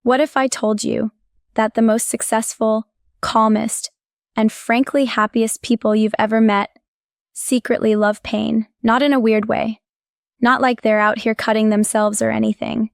What if I told you that the most successful, calmest, and frankly happiest people you've ever met secretly love pain, not in a weird way, not like they're out here cutting themselves or anything.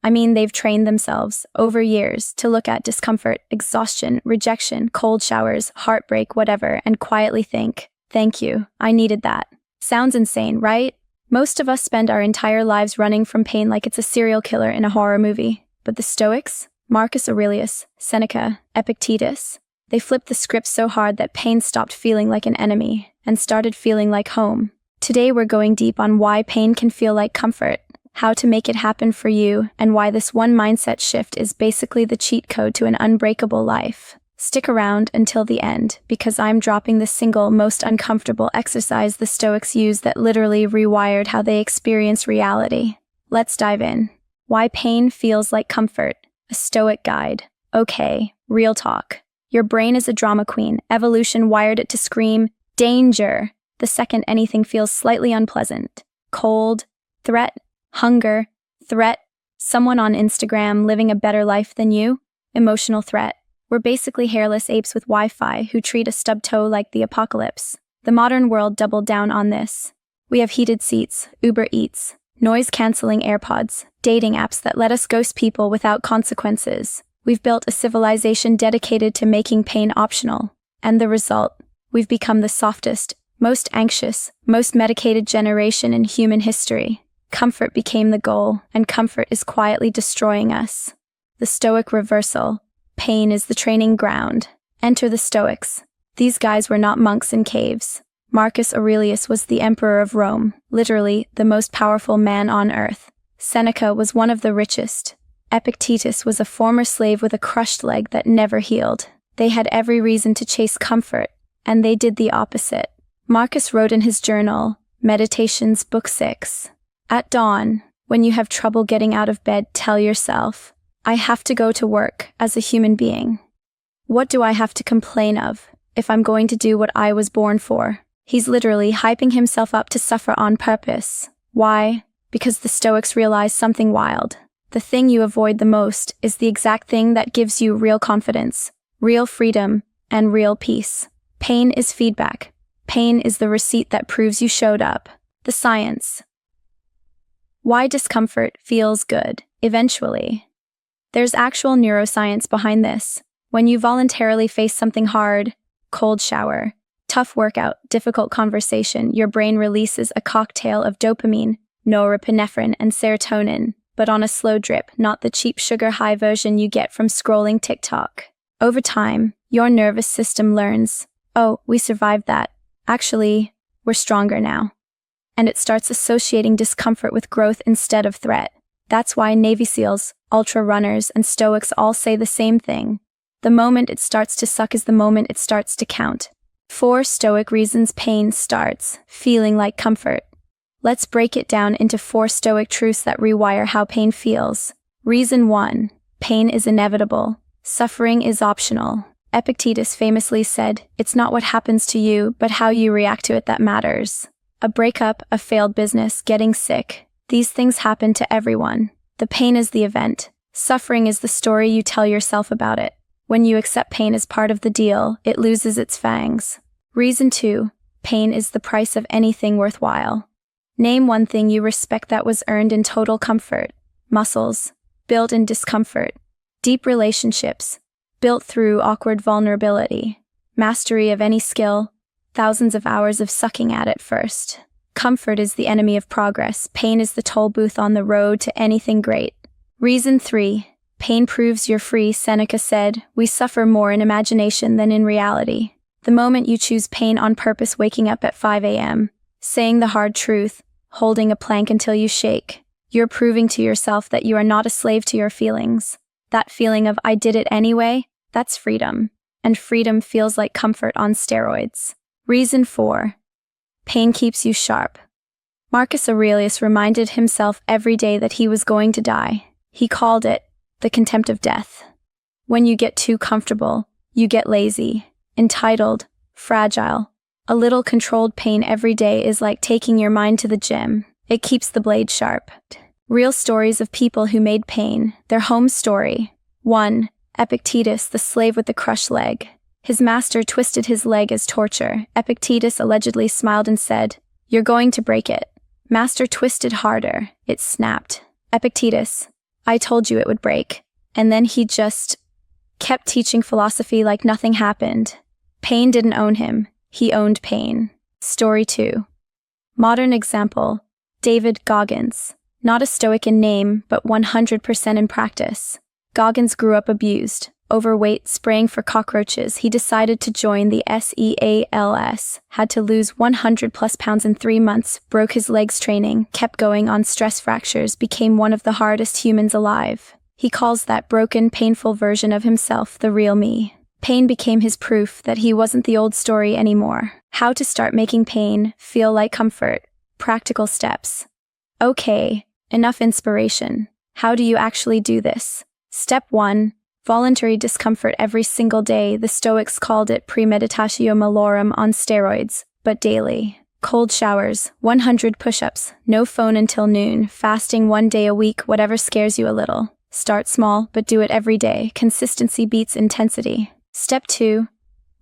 I mean, they've trained themselves over years to look at discomfort, exhaustion, rejection, cold showers, heartbreak, whatever, and quietly think, thank you, I needed that. Sounds insane, right? Most of us spend our entire lives running from pain like it's a serial killer in a horror movie. But the Stoics, Marcus Aurelius, Seneca, Epictetus, they flipped the script so hard that pain stopped feeling like an enemy and started feeling like home. Today we're going deep on why pain can feel like comfort, how to make it happen for you, and why this one mindset shift is basically the cheat code to an unbreakable life. Stick around until the end, because I'm dropping the single most uncomfortable exercise the Stoics used that literally rewired how they experience reality. Let's dive in. Why pain feels like comfort. A Stoic guide. Okay, real talk. Your brain is a drama queen. Evolution wired it to scream, danger, the second anything feels slightly unpleasant. Cold, threat, hunger, threat, someone on Instagram living a better life than you, emotional threat. We're basically hairless apes with Wi-Fi who treat a stub toe like the apocalypse. The modern world doubled down on this. We have heated seats, Uber Eats, noise-canceling AirPods, dating apps that let us ghost people without consequences. We've built a civilization dedicated to making pain optional. And the result? We've become the softest, most anxious, most medicated generation in human history. Comfort became the goal, and comfort is quietly destroying us. The Stoic reversal. Pain is the training ground. Enter the Stoics. These guys were not monks in caves. Marcus Aurelius was the emperor of Rome, literally the most powerful man on earth. Seneca was one of the richest. Epictetus was a former slave with a crushed leg that never healed. They had every reason to chase comfort, and they did the opposite. Marcus wrote in his journal, Meditations, Book 6, "At dawn, when you have trouble getting out of bed, tell yourself, I have to go to work as a human being. What do I have to complain of if I'm going to do what I was born for?" He's literally hyping himself up to suffer on purpose. Why? Because the Stoics realized something wild. The thing you avoid the most is the exact thing that gives you real confidence, real freedom, and real peace. Pain is feedback. Pain is the receipt that proves you showed up. The science. Why discomfort feels good, eventually. There's actual neuroscience behind this. When you voluntarily face something hard, cold shower, tough workout, difficult conversation, your brain releases a cocktail of dopamine, norepinephrine, and serotonin, but on a slow drip, not the cheap sugar high version you get from scrolling TikTok. Over time, your nervous system learns, oh, we survived that. Actually, we're stronger now. And it starts associating discomfort with growth instead of threat. That's why Navy SEALs, ultra runners, and Stoics all say the same thing. The moment it starts to suck is the moment it starts to count. 4 Stoic reasons pain starts feeling like comfort. Let's break it down into 4 Stoic truths that rewire how pain feels. Reason 1. Pain is inevitable. Suffering is optional. Epictetus famously said, "It's not what happens to you, but how you react to it that matters." A breakup, a failed business, getting sick. These things happen to everyone. The pain is the event. Suffering is the story you tell yourself about it. When you accept pain as part of the deal, it loses its fangs. Reason 2. Pain is the price of anything worthwhile. Name one thing you respect that was earned in total comfort. Muscles, built in discomfort. Deep relationships, built through awkward vulnerability. Mastery of any skill, thousands of hours of sucking at it first. Comfort is the enemy of progress. Pain is the toll booth on the road to anything great. Reason 3. Pain proves you're free. Seneca said, "We suffer more in imagination than in reality." The moment you choose pain on purpose, waking up at 5 a.m., saying the hard truth, holding a plank until you shake, you're proving to yourself that you are not a slave to your feelings. That feeling of "I did it anyway," that's freedom. And freedom feels like comfort on steroids. Reason 4. Pain keeps you sharp. Marcus Aurelius reminded himself every day that he was going to die. He called it the contempt of death. When you get too comfortable, you get lazy, entitled, fragile. A little controlled pain every day is like taking your mind to the gym. It keeps the blade sharp. Real stories of people who made pain their home story. 1. Epictetus, the slave with the crushed leg. His master twisted his leg as torture. Epictetus allegedly smiled and said, "You're going to break it." Master twisted harder. It snapped. Epictetus, "I told you it would break." And then he just kept teaching philosophy like nothing happened. Pain didn't own him. He owned pain. Story 2. Modern example, David Goggins. Not a stoic in name, but 100% in practice. Goggins grew up abused, overweight, spraying for cockroaches. He decided to join the SEALs, had to lose 100 plus pounds in 3 months, broke his legs training, kept going on stress fractures, became one of the hardest humans alive. He calls that broken, painful version of himself the real me. Pain became his proof that he wasn't the old story anymore. How to start making pain feel like comfort. Practical steps. Okay, enough inspiration. How do you actually do this? Step 1. Voluntary discomfort every single day. The Stoics called it premeditatio malorum on steroids, but daily. Cold showers, 100 push-ups, no phone until noon, fasting 1 day a week, whatever scares you a little. Start small, but do it every day. Consistency beats intensity. Step 2.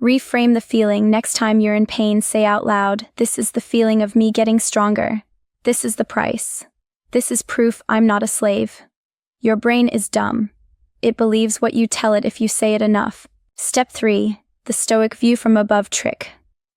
Reframe the feeling. Next time you're in pain, say out loud, "This is the feeling of me getting stronger. This is the price. This is proof I'm not a slave." Your brain is dumb. It believes what you tell it if you say it enough. Step 3. The Stoic view from above trick.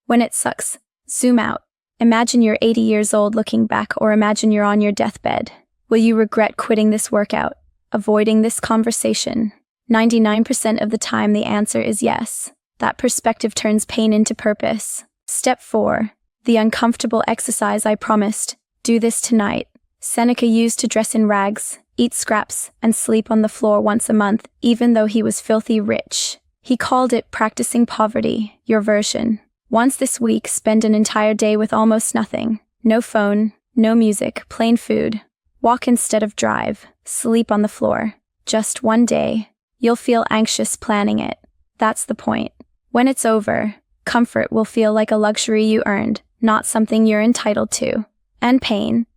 When it sucks, zoom out. Imagine you're 80 years old looking back, or imagine you're on your deathbed. Will you regret quitting this workout? Avoiding this conversation? 99% of the time the answer is yes. That perspective turns pain into purpose. Step 4. The uncomfortable exercise I promised. Do this tonight. Seneca used to dress in rags, eat scraps, and sleep on the floor once a month, even though he was filthy rich. He called it practicing poverty, your version. Once this week, spend an entire day with almost nothing. No phone, no music, plain food. Walk instead of drive. Sleep on the floor. Just 1 day. You'll feel anxious planning it. That's the point. When it's over, comfort will feel like a luxury you earned, not something you're entitled to. And pain,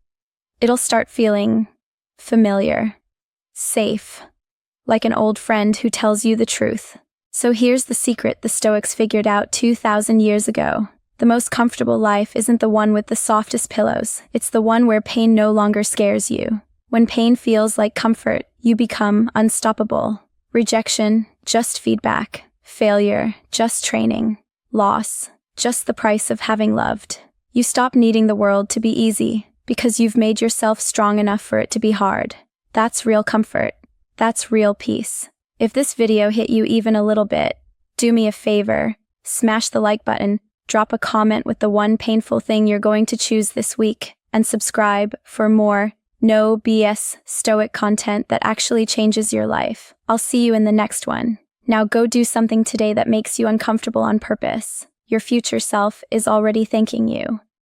it'll start feeling familiar, safe, like an old friend who tells you the truth. So here's the secret the Stoics figured out 2,000 years ago. The most comfortable life isn't the one with the softest pillows. It's the one where pain no longer scares you. When pain feels like comfort, you become unstoppable. Rejection, just feedback. Failure, just training. Loss, just the price of having loved. You stop needing the world to be easy, because you've made yourself strong enough for it to be hard. That's real comfort. That's real peace. If this video hit you even a little bit, do me a favor, smash the like button, drop a comment with the one painful thing you're going to choose this week, and subscribe for more no BS Stoic content that actually changes your life. I'll see you in the next one. Now go do something today that makes you uncomfortable on purpose. Your future self is already thanking you.